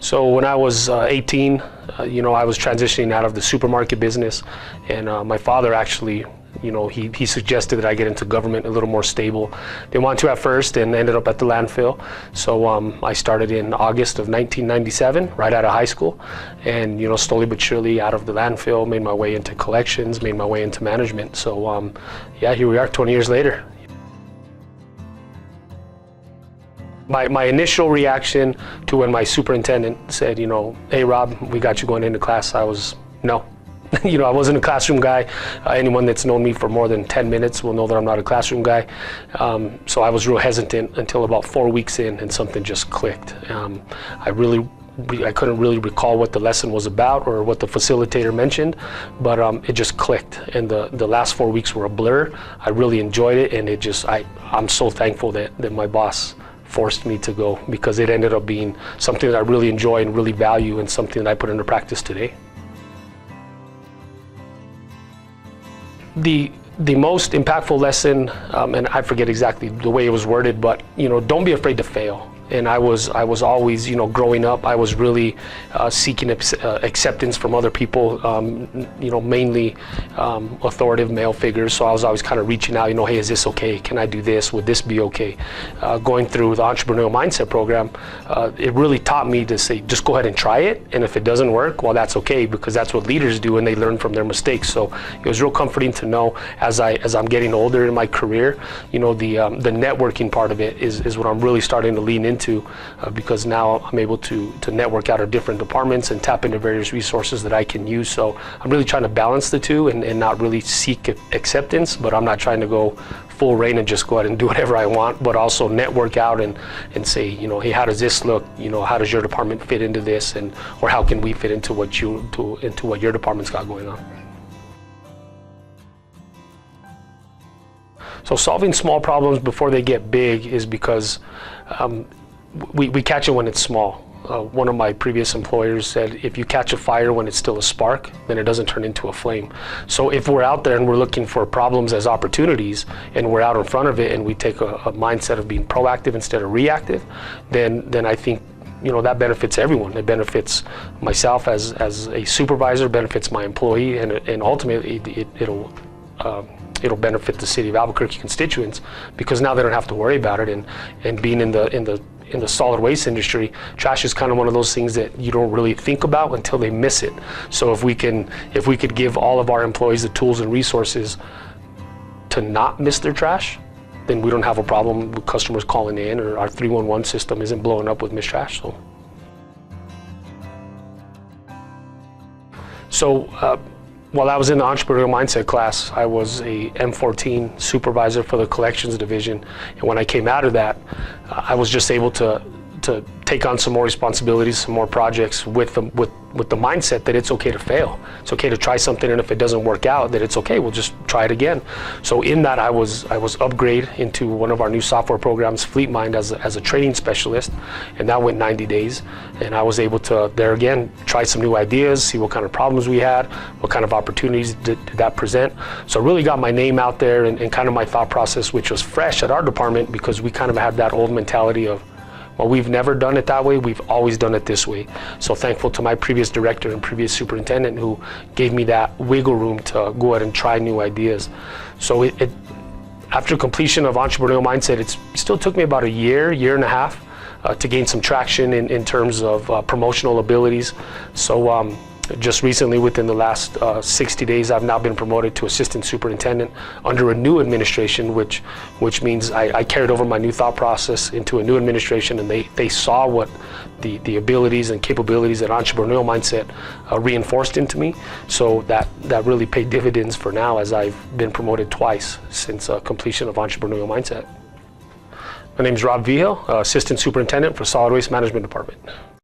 So when I was 18, I was transitioning out of the supermarket business, and my father actually, he suggested that I get into government, a little more stable. Didn't want to at first, and ended up at the landfill. So I started in August of 1997, right out of high school, and slowly but surely out of the landfill, made my way into collections, made my way into management. So yeah, here we are 20 years later. My initial reaction to when my superintendent said, hey Rob, we got you going into class, I was, no. I wasn't a classroom guy. Anyone that's known me for more than 10 minutes will know that I'm not a classroom guy. So I was real hesitant until about 4 weeks in, and something just clicked. I couldn't really recall what the lesson was about or what the facilitator mentioned, but it just clicked. And the last 4 weeks were a blur. I really enjoyed it, and I'm so thankful that my boss forced me to go, because it ended up being something that I really enjoy and really value, and something that I put into practice today. The most impactful lesson, and I forget exactly the way it was worded, but don't be afraid to fail. And I was always, growing up, I was really seeking acceptance from other people, mainly authoritative male figures. So I was always kind of reaching out, hey, is this okay? Can I do this? Would this be okay? Going through the Entrepreneurial Mindset program, it really taught me to say, just go ahead and try it. And if it doesn't work, well, that's okay, because that's what leaders do, and they learn from their mistakes. So it was real comforting to know as I'm getting older in my career, the networking part of it is what I'm really starting to lean into, because now I'm able to network out of different departments and tap into various resources that I can use. So I'm really trying to balance the two and not really seek acceptance, but I'm not trying to go full reign and just go out and do whatever I want, but also network out and say, hey, how does this look? How does your department fit into this, or how can we fit into what your department's got going on? So solving small problems before they get big is because we catch it when it's small. One of my previous employers said, if you catch a fire when it's still a spark, then it doesn't turn into a flame. So if we're out there and we're looking for problems as opportunities, and we're out in front of it, and we take a mindset of being proactive instead of reactive, then I think that benefits everyone. It benefits myself as a supervisor, benefits my employee, and ultimately it'll benefit the city of Albuquerque constituents, because now they don't have to worry about it. And being in the solid waste industry, trash is kind of one of those things that you don't really think about until they miss it. So if we could give all of our employees the tools and resources to not miss their trash, then we don't have a problem with customers calling in, or our 311 system isn't blowing up with missed trash. So while I was in the Entrepreneurial Mindset class, I was a M14 supervisor for the collections division. And when I came out of that, I was just able to take on some more responsibilities, some more projects with the mindset that it's okay to fail. It's okay to try something, and if it doesn't work out, that it's okay, we'll just try it again. So in that, I was upgraded into one of our new software programs, Fleetmind, as a training specialist, and that went 90 days. And I was able to, there again, try some new ideas, see what kind of problems we had, what kind of opportunities did that present. So I really got my name out there, and kind of my thought process, which was fresh at our department, because we kind of had that old mentality of, well, we've never done it that way, we've always done it this way. So thankful to my previous director and previous superintendent, who gave me that wiggle room to go ahead and try new ideas. So after completion of Entrepreneurial Mindset, it still took me about a year and a half to gain some traction in terms of promotional abilities. So just recently, within the last 60 days, I've now been promoted to assistant superintendent under a new administration, which means I carried over my new thought process into a new administration, and they saw what the abilities and capabilities that Entrepreneurial Mindset reinforced into me. So that really paid dividends for now, as I've been promoted twice since completion of Entrepreneurial Mindset. My name is Rob Vigil, assistant superintendent for Solid Waste Management Department.